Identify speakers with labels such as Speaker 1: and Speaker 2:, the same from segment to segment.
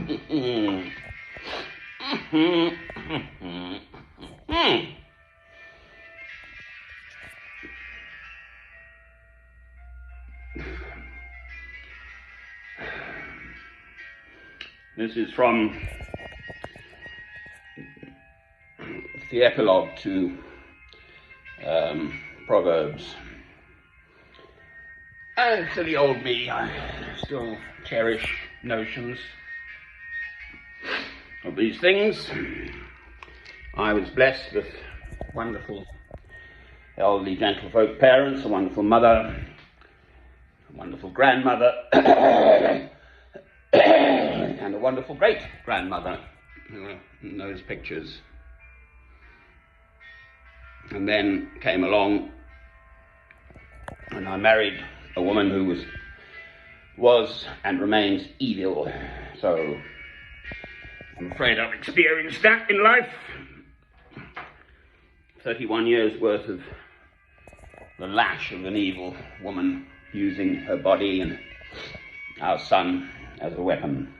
Speaker 1: This is from the epilogue to Proverbs. Silly old me, I still cherish notions of these things. I was blessed with wonderful elderly gentlefolk parents, a wonderful mother, a wonderful grandmother, and a wonderful great-grandmother in those pictures. And then came along and I married a woman who was and remains evil. So I'm afraid I've experienced that in life. 31 years worth of the lash of an evil woman using her body and our son as a weapon.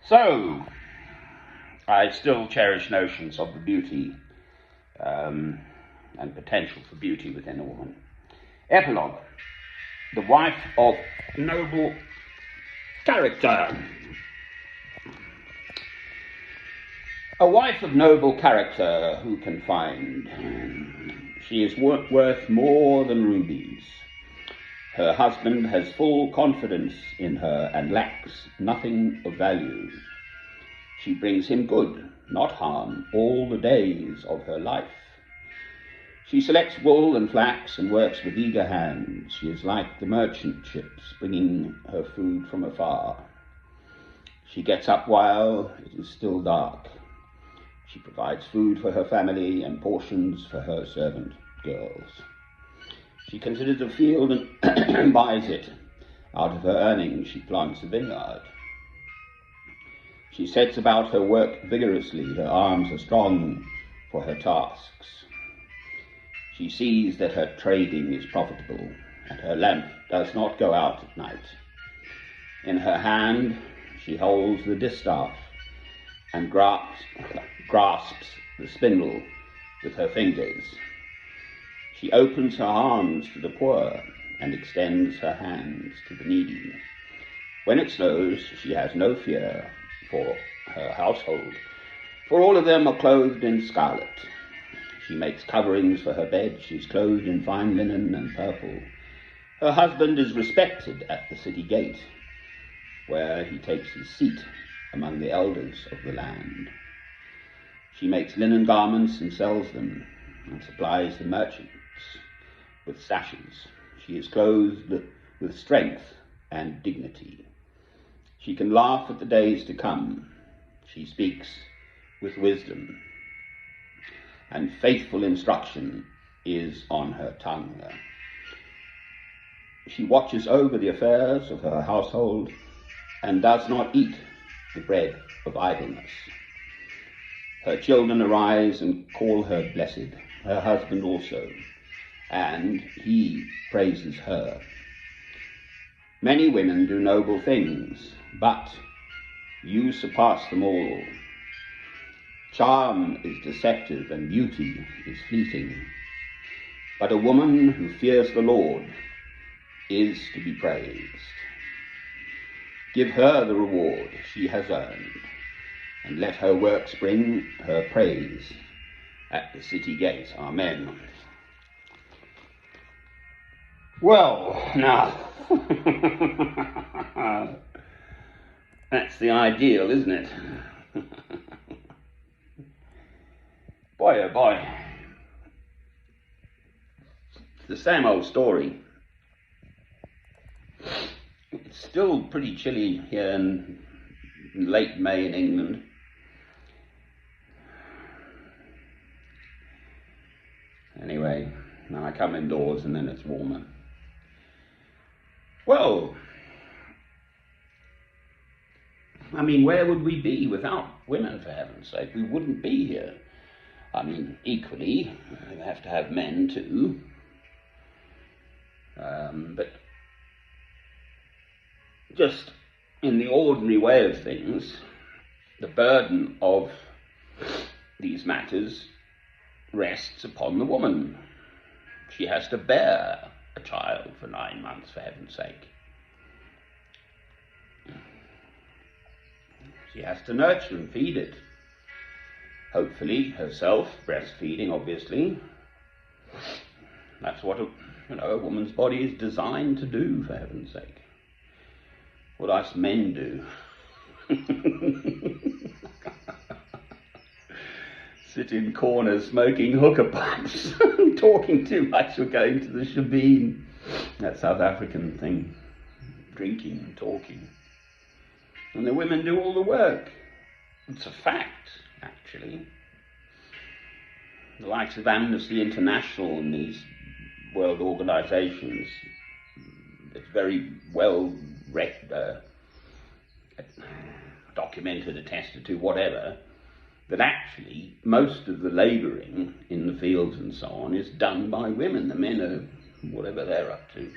Speaker 1: So I still cherish notions of the beauty and potential for beauty within a woman. Epilogue. The wife of noble character. A wife of noble character who can find? She is worth more than rubies. Her husband has full confidence in her and lacks nothing of value. She brings him good, not harm, all the days of her life. She selects wool and flax and works with eager hands. She is like the merchant ships bringing her food from afar. She gets up while it is still dark. She provides food for her family and portions for her servant girls. She considers a field and buys it. Out of her earnings she plants a vineyard. She sets about her work vigorously. Her arms are strong for her tasks. She sees that her trading is profitable, and her lamp does not go out at night. In her hand she holds the distaff and grasps the spindle with her fingers. She opens her arms to the poor and extends her hands to the needy. When it snows, she has no fear for her household, for all of them are clothed in scarlet. She makes coverings for her bed. She is clothed in fine linen and purple. Her husband is respected at the city gate, where he takes his seat among the elders of the land. She makes linen garments and sells them, and supplies the merchants with sashes. She is clothed with strength and dignity. She can laugh at the days to come. She speaks with wisdom, and faithful instruction is on her tongue. She watches over the affairs of her household and does not eat the bread of idleness. Her children arise and call her blessed, her husband also, and he praises her. Many women do noble things, but you surpass them all. Charm is deceptive and beauty is fleeting, but a woman who fears the Lord is to be praised. Give her the reward she has earned, and let her works bring her praise at the city gate. Amen. Well, now, that's the ideal, isn't it? Boy, oh boy. It's the same old story. It's still pretty chilly here in late May in England. Anyway, now I come indoors and then it's warmer. Well, I mean, where would we be without women, for heaven's sake? We wouldn't be here. I mean, equally, we have to have men too. But just in the ordinary way of things, the burden of these matters rests upon the woman. She has to bear a child for 9 months, for heaven's sake. She has to nurture and feed it. Hopefully herself, breastfeeding, obviously. That's what a woman's body is designed to do, for heaven's sake. What us men do. Sit in corners smoking hookah pipes, talking too much, or going to the shebeen. That South African thing. Drinking and talking. And the women do all the work. It's a fact, actually. The likes of Amnesty International and these world organisations, it's very well documented, attested to, whatever, that actually most of the labouring in the fields and so on is done by women. The men are whatever they're up to.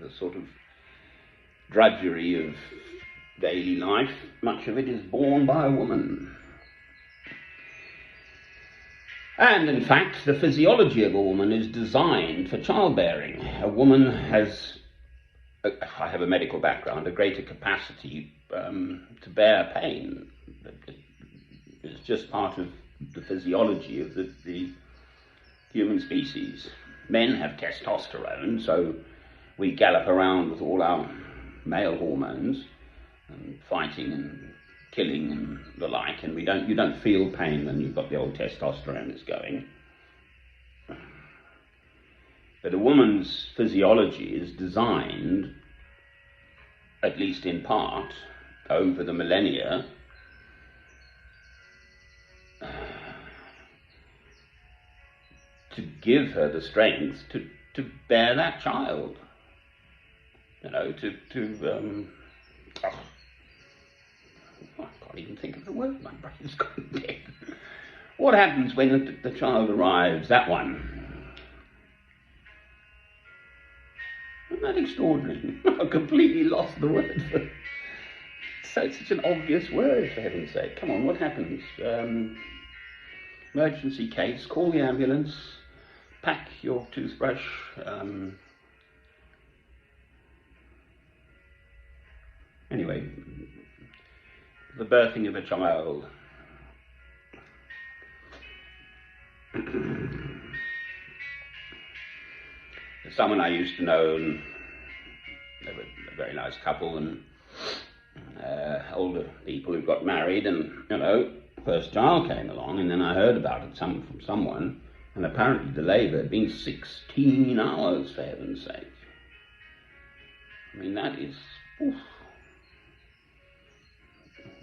Speaker 1: The sort of drudgery of daily life, much of it is borne by a woman. And in fact, the physiology of a woman is designed for childbearing. A woman has, I have a medical background, a greater capacity to bear pain. It's just part of the physiology of the human species. Men have testosterone, so we gallop around with all our male hormones and fighting and killing and the like, and you don't feel pain when you've got the old testosterone that's going. But a woman's physiology is designed, at least in part, over the millennia, to give her the strength to bear that child. I can't even think of the word, my brain's gone dead. What happens when the child arrives, that one? Isn't that extraordinary? I've completely lost the word for it. It's such an obvious word, for heaven's sake. Come on, what happens? Emergency case, call the ambulance, pack your toothbrush, anyway, the birthing of a child. Someone I used to know, and they were a very nice couple, and older people who got married, and first child came along, and then I heard about it from someone, and apparently the labour had been 16 hours, for heaven's sake. I mean, that is, oof.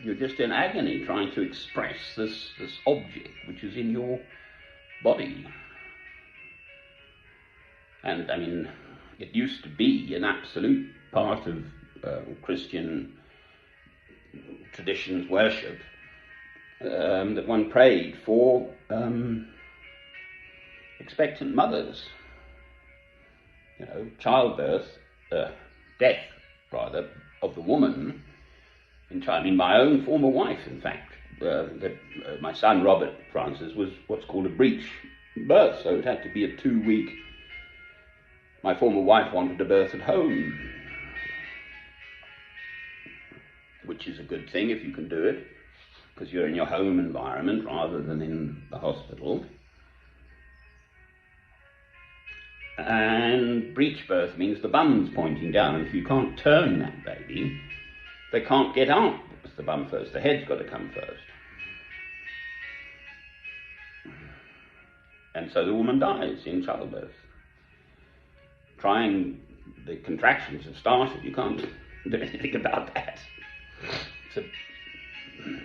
Speaker 1: You're just in agony trying to express this object which is in your body. And I mean, it used to be an absolute part of Christian traditions, worship, that one prayed for expectant mothers. Childbirth, death rather, of the woman. I mean, my own former wife, in fact, my son Robert Francis was what's called a breech birth, so it had to be a 2-week. My former wife wanted a birth at home, which is a good thing if you can do it, because you're in your home environment rather than in the hospital. And breech birth means the bum's pointing down, and if you can't turn that baby, they can't get out with the bum first. The head's got to come first. And so the woman dies in childbirth. The contractions have started. You can't do anything about that. It's a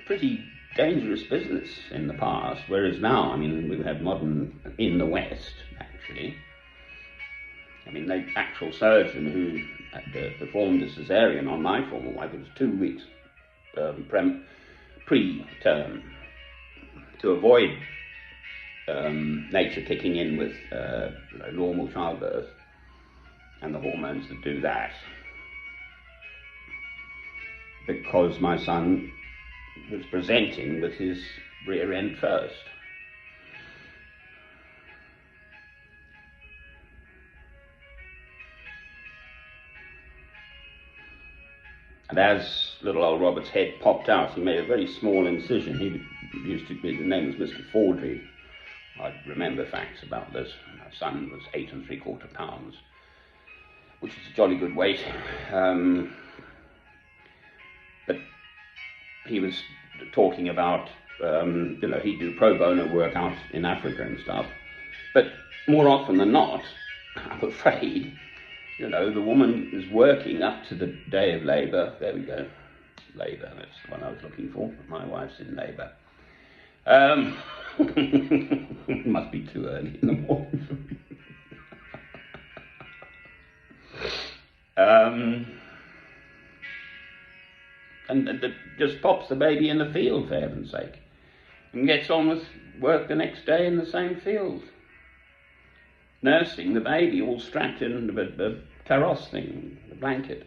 Speaker 1: pretty dangerous business in the past, whereas now, I mean, we've had modern, in the West, actually. I mean, the actual surgeon who performed a cesarean on my former wife, it was 2 weeks pre-term, to avoid nature kicking in with normal childbirth. and the hormones that do that, because my son was presenting with his rear end first. And as little old Robert's head popped out, he made a very small incision. He used to be, the name was Mr. Fordry. I remember facts about this. My son was 8 3/4 pounds, which is a jolly good weight. But he was talking about, he'd do pro bono work out in Africa and stuff. But more often than not, I'm afraid, the woman is working up to the day of labour. There we go. Labour, that's the one I was looking for. My wife's in labour. It must be too early in the morning. And just pops the baby in the field, for heaven's sake, and gets on with work the next day in the same field, nursing the baby all strapped in the kaross thing, the blanket,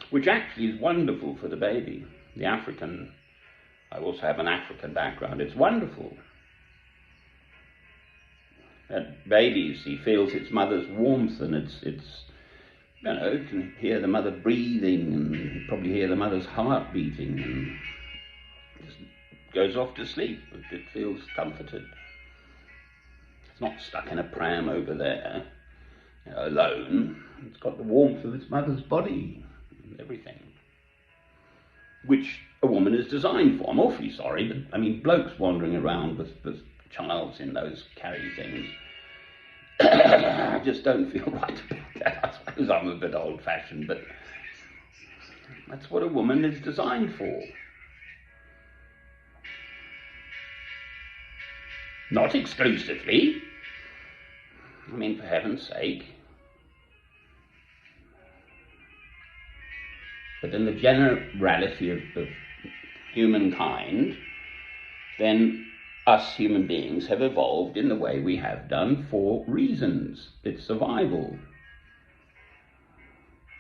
Speaker 1: which actually is wonderful for the baby. The African, I also have an African background, it's wonderful. That baby, he feels its mother's warmth, and it's you can hear the mother breathing, and probably hear the mother's heart beating, and just goes off to sleep. It feels comforted. It's not stuck in a pram over there, alone. It's got the warmth of its mother's body and everything, which a woman is designed for. I'm awfully sorry, but blokes wandering around with childs in those carry things, I just don't feel right about that. I suppose I'm a bit old-fashioned, but that's what a woman is designed for. Not exclusively. For heaven's sake. But in the generality of humankind, then us human beings have evolved in the way we have done for reasons. It's survival.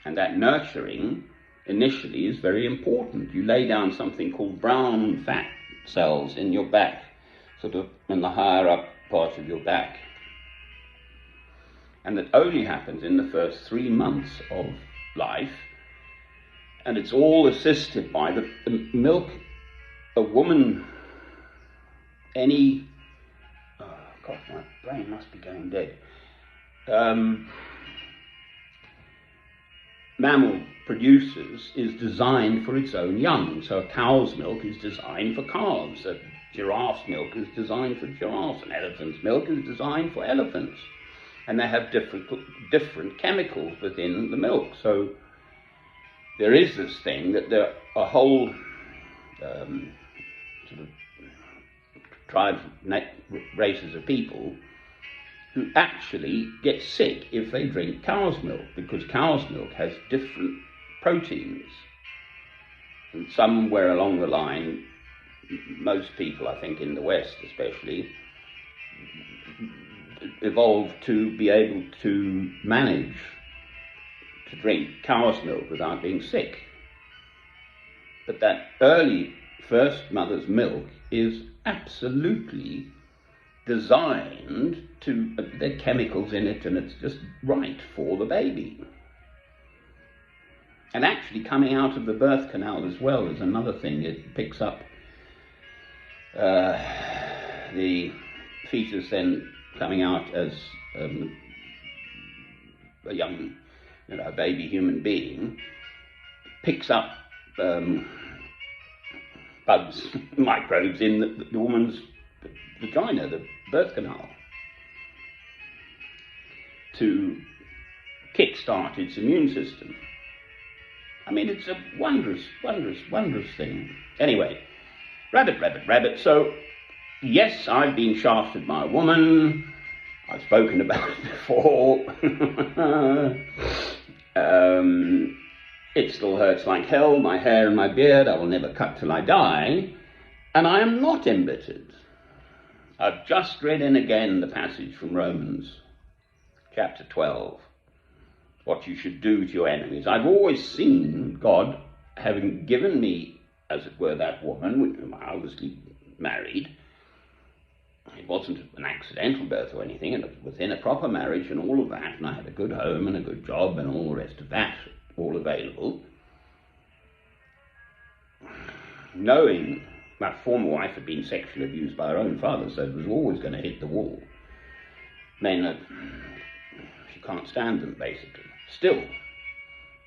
Speaker 1: And that nurturing initially is very important. You lay down something called brown fat cells in your back, sort of in the higher up part of your back. And that only happens in the first 3 months of life. And it's all assisted by the milk. A woman, my brain must be going dead. Mammal produces is designed for its own young. So a cow's milk is designed for calves. A giraffe's milk is designed for giraffes. An elephant's milk is designed for elephants. And they have different chemicals within the milk. So there is this thing that there are a whole sort of tribes, races of people who actually get sick if they drink cow's milk, because cow's milk has different proteins. And somewhere along the line, most people, I think in the West especially, evolved to be able to manage to drink cow's milk without being sick. But that early first mother's milk is absolutely designed to, there are chemicals in it, and it's just right for the baby. And actually coming out of the birth canal as well is another thing. It picks up the fetus then coming out as a young, baby human being, picks up bugs, microbes in the woman's vagina, the birth canal, to kick-start its immune system. It's a wondrous, wondrous, wondrous thing. Anyway, rabbit. So, yes, I've been shafted by a woman. I've spoken about it before. It still hurts like hell, my hair and my beard. I will never cut till I die. And I am not embittered. I've just read in again the passage from Romans chapter 12, what you should do to your enemies. I've always seen God having given me, as it were, that woman, whom I obviously married. It wasn't an accidental birth or anything, and it was within a proper marriage and all of that, and I had a good home and a good job and all the rest of that, all available. Knowing my former wife had been sexually abused by her own father, so it was always going to hit the wall. Then she can't stand them, basically. Still,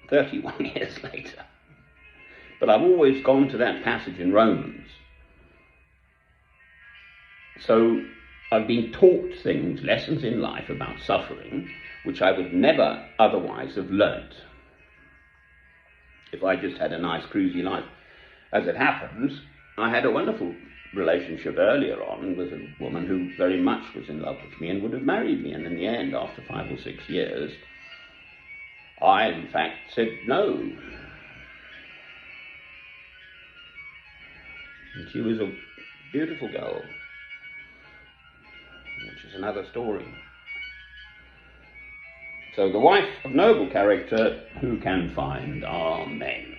Speaker 1: 31 years later. But I've always gone to that passage in Romans. So I've been taught things, lessons in life about suffering, which I would never otherwise have learnt if I just had a nice cruisy life. As it happens, I had a wonderful relationship earlier on with a woman who very much was in love with me and would have married me, and in the end, after 5 or 6 years, I in fact said no. And she was a beautiful girl, which is another story. So the wife of noble character, who can find? Amen.